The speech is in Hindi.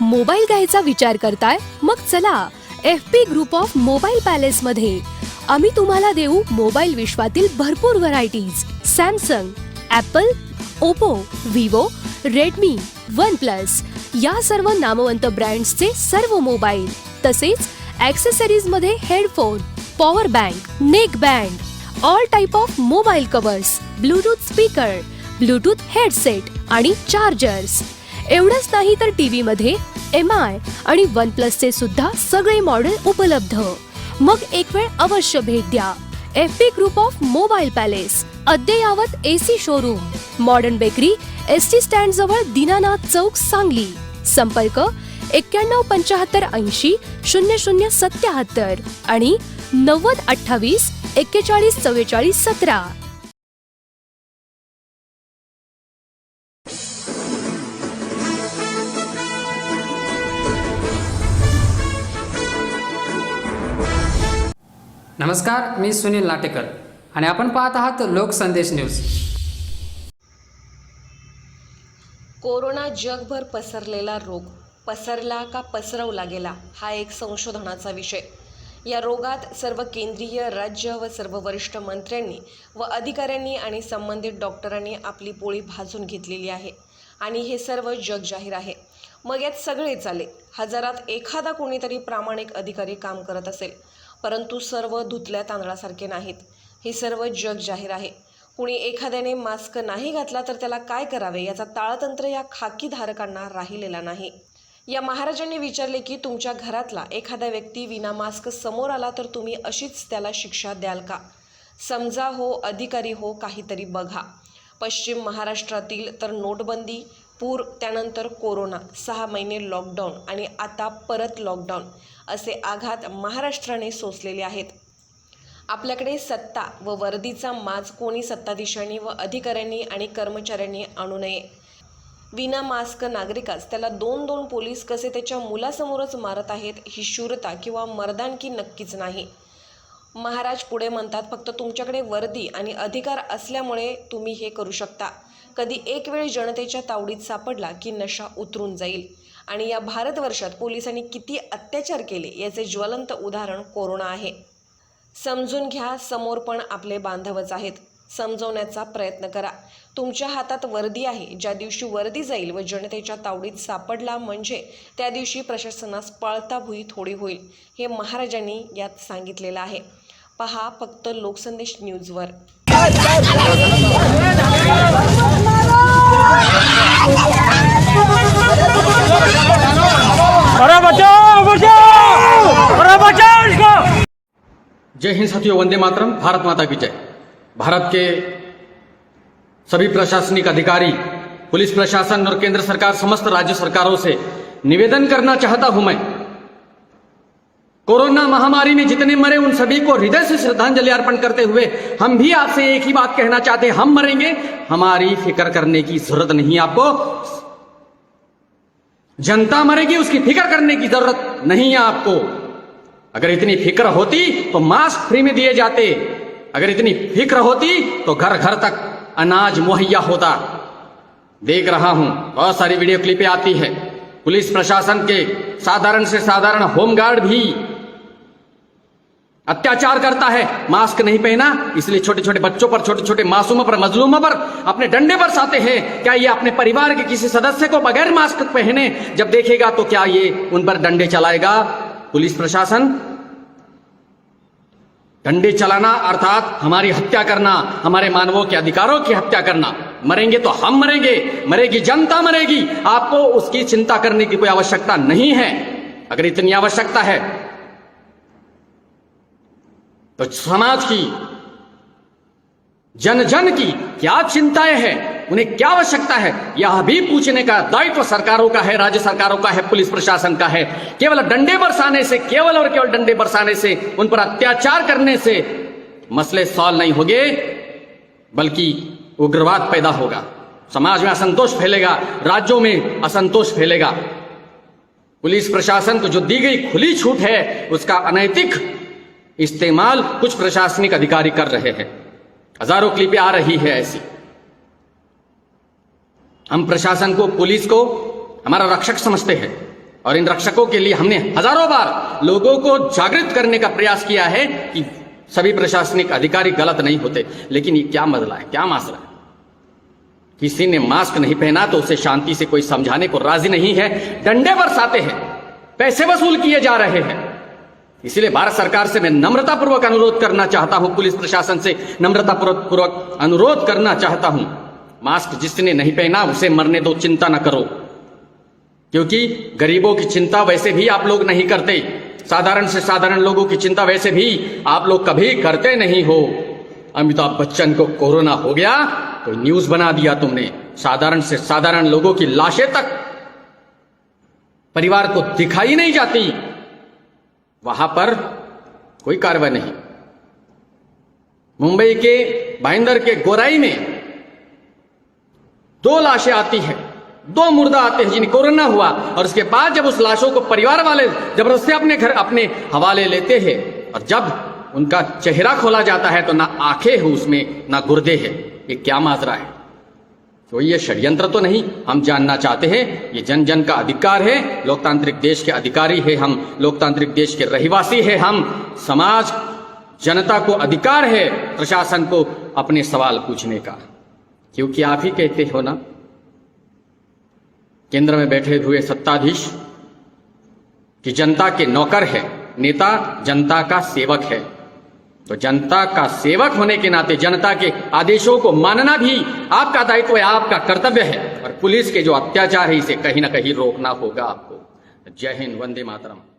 मोबाईल घ्यायचा विचार करताय? मग चला FP group of mobile palace मध्ये आम्ही तुम्हाला देऊ मोबाईल विश्वातील भरपूर varieties. Samsung, Apple, Oppo, Vivo, Redmi, OnePlus या सर्व नामवंत ब्रँड्सचे सर्व मोबाईल, तसेच ॲक्सेसरीज मध्ये headphone, power bank, neck band, all type of mobile covers, Bluetooth speaker, Bluetooth headset आणि चार्जर्स. एवढंच नाही तर टीव्ही मध्ये MI आणि OnePlus चे सुद्धा सगळे मॉडेल उपलब्ध. मग एक वेळ अवश्य भेट द्या. FP group of mobile palace, अद्ययावत AC showroom, modern bakery, ST stand जवळ दीनानाथ चौक, सांगली. संपर्क 9175800077 आणि 9028414417. नमस्कार, मी सुनील लाटेकर आणि आपण पाहत आहात लोकसंदेश न्यूज. कोरोना जगभर पसरलेला रोग पसरला का पसरवला गेला हा एक संशोधनाचा विषय. या रोगात सर्व केंद्रीय, राज्य व सर्व वरिष्ठ मंत्र्यांनी व अधिकाऱ्यांनी आणि संबंधित डॉक्टरांनी आपली पोळी भाजून घेतलेली आहे आणि हे सर्व जग जाहीर आहे. मग यात सगळेच आले. हजारात एखादा कोणीतरी प्रामाणिक अधिकारी काम करत असेल, परंतु सर्व धुतल्या तांदळासारखे नाहीत. हे सर्व जग जाहीर आहे. कुणी एखाद्याने मास्क नाही घातला तर त्याला काय करावे याचा ताळतंत्र या खाकी धारकांना राहिलेला नाही. या महाराजांनी विचारले की तुमच्या घरातला एखादा व्यक्ती विना मास्क समोर आला तर तुम्ही अशीच त्याला शिक्षा द्याल का? समजा हो, अधिकारी हो, काहीतरी बघा. पश्चिम महाराष्ट्रातील तर नोटबंदी, पूर, त्यानंतर कोरोना, 6 महिने लॉकडाऊन आणि आता परत लॉकडाऊन असे आघात महाराष्ट्राने सोसलेले आहेत. आपल्याकडे सत्ता व वर्दीचा माज कोणी सत्ताधीशांनी व अधिकाऱ्यांनी आणि कर्मचाऱ्यांनी आणू नये. विना मास्क नागरिकास त्याला 2-2 पोलीस कसे त्याच्या मुलासमोरच मारत आहेत ही शूरता किंवा मर्दानकी नक्कीच नाही. महाराज पुढे म्हणतात, फक्त तुमच्याकडे वर्दी आणि अधिकार असल्यामुळे तुम्ही हे करू शकता. कधी एक वेळ जनतेच्या तावडीत सापडला की नशा उतरून जाईल. आणि या भारतवर्षात पोलिसांनी किती अत्याचार केले याचे ज्वलंत उदाहरण कोरोना आहे. समजून घ्या, समोर पण आपले बांधवच आहेत. समजवण्याचा प्रयत्न करा. तुमच्या हातात वर्दी आहे. ज्या दिवशी वर्दी जाईल व जनतेच्या तावडीत सापडला म्हणजे त्या दिवशी प्रशासनास पळता भुई थोडी होईल. हे महाराजांनी यात सांगितलेलं आहे. पहा फक्त लोकसंदेश न्यूजवर. जय हिंद साथियों, वंदे मातरम, भारत माता की जय। भारत के सभी प्रशासनिक अधिकारी, पुलिस प्रशासन और केंद्र सरकार, समस्त राज्य सरकारों से निवेदन करना चाहता हूं मैं, कोरोना महामारी में जितने मरे उन सभी को हृदय से श्रद्धांजलि अर्पण करते हुए हम भी आपसे एक ही बात कहना चाहते हैं, हम मरेंगे, हमारी फिक्र करने की जरूरत नहीं। आपको जनता मरेगी उसकी फिक्र करने की जरूरत नहीं है आपको। अगर इतनी फिक्र होती तो मास्क फ्री में दिए जाते, अगर इतनी फिक्र होती तो घर घर तक अनाज मुहैया होता। देख रहा हूं बहुत सारी वीडियो क्लिपें आती है, पुलिस प्रशासन के साधारण से साधारण होमगार्ड भी अत्याचार करता है। मास्क नहीं पहना इसलिए छोटे छोटे बच्चों पर, छोटे छोटे मासूमों पर, मजलूमों पर अपने डंडे बरसाते हैं। क्या ये अपने परिवार के किसी सदस्य को बगैर मास्क पहने जब देखेगा तो क्या ये उन पर डंडे चलाएगा? पुलिस प्रशासन डंडे चलाना अर्थात हमारी हत्या करना, हमारे मानवों के अधिकारों की हत्या करना। मरेंगे तो हम मरेंगे, मरेगी जनता मरेगी, आपको उसकी चिंता करने की कोई आवश्यकता नहीं है। अगर इतनी आवश्यकता है तो समाज की, जन जन की क्या चिंताएं हैं, उन्हें क्या आवश्यकता है, यह भी पूछने का दायित्व सरकारों का है, राज्य सरकारों का है, पुलिस प्रशासन का है। केवल डंडे बरसाने से, केवल और केवल डंडे बरसाने से, उन पर अत्याचार करने से मसले सॉल्व नहीं होंगे, बल्कि उग्रवाद पैदा होगा, समाज में असंतोष फैलेगा, राज्यों में असंतोष फैलेगा। पुलिस प्रशासन को जो दी गई खुली छूट है उसका अनैतिक इस्तेमाल कुछ प्रशासनिक अधिकारी कर रहे हैं। हजारों क्लिपें आ रही है ऐसी। हम प्रशासन को, पुलिस को हमारा रक्षक समझते हैं, और इन रक्षकों के लिए हमने हजारों बार लोगों को जागृत करने का प्रयास किया है कि सभी प्रशासनिक अधिकारी गलत नहीं होते। लेकिन ये क्या मसला है, क्या मासला है? किसी ने मास्क नहीं पहना तो उसे शांति से कोई समझाने को राजी नहीं है, डंडे बरसाते हैं, पैसे वसूल किए जा रहे हैं। इसलिए भारत सरकार से मैं नम्रतापूर्वक अनुरोध करना चाहता हूं, पुलिस प्रशासन से नम्रतापूर्वक अनुरोध करना चाहता हूं, मास्क जिसने नहीं पहना उसे मरने दो, चिंता न करो। क्योंकि गरीबों की चिंता वैसे भी आप लोग नहीं करते, साधारण से साधारण लोगों की चिंता वैसे भी आप लोग कभी करते नहीं हो। अमिताभ बच्चन को कोरोना हो गया, कोई न्यूज बना दिया तुमने, साधारण से साधारण लोगों की लाशें तक परिवार को दिखाई नहीं जाती, वहां पर कोई कार्रवाई नहीं। मुंबई के भाईंदर के गोराई में 2 लाशें आती है, 2 मुर्दा आते हैं जिन्हें कोरोना हुआ, और उसके बाद जब उस लाशों को परिवार वाले जबरदस्ती अपने घर अपने हवाले लेते हैं, और जब उनका चेहरा खोला जाता है तो ना आंखें हो उसमें, ना गुर्दे हैं। ये क्या माजरा है? तो ये षड्यंत्र तो नहीं? हम जानना चाहते हैं। ये जन जन का अधिकार है, लोकतांत्रिक देश के अधिकारी है हम, लोकतांत्रिक देश के रहिवासी है हम, समाज जनता को अधिकार है प्रशासन को अपने सवाल पूछने का। क्योंकि आप ही कहते हो ना, केंद्र में बैठे हुए सत्ताधीश कि जनता के नौकर है, नेता जनता का सेवक है। तो जनता का सेवक होने के नाते जनता के आदेशों को मानना भी आपका दायित्व है, आपका कर्तव्य है। और पुलिस के जो अत्याचार है इसे कहीं ना कहीं रोकना होगा आपको। जय हिंद, वंदे मातरम।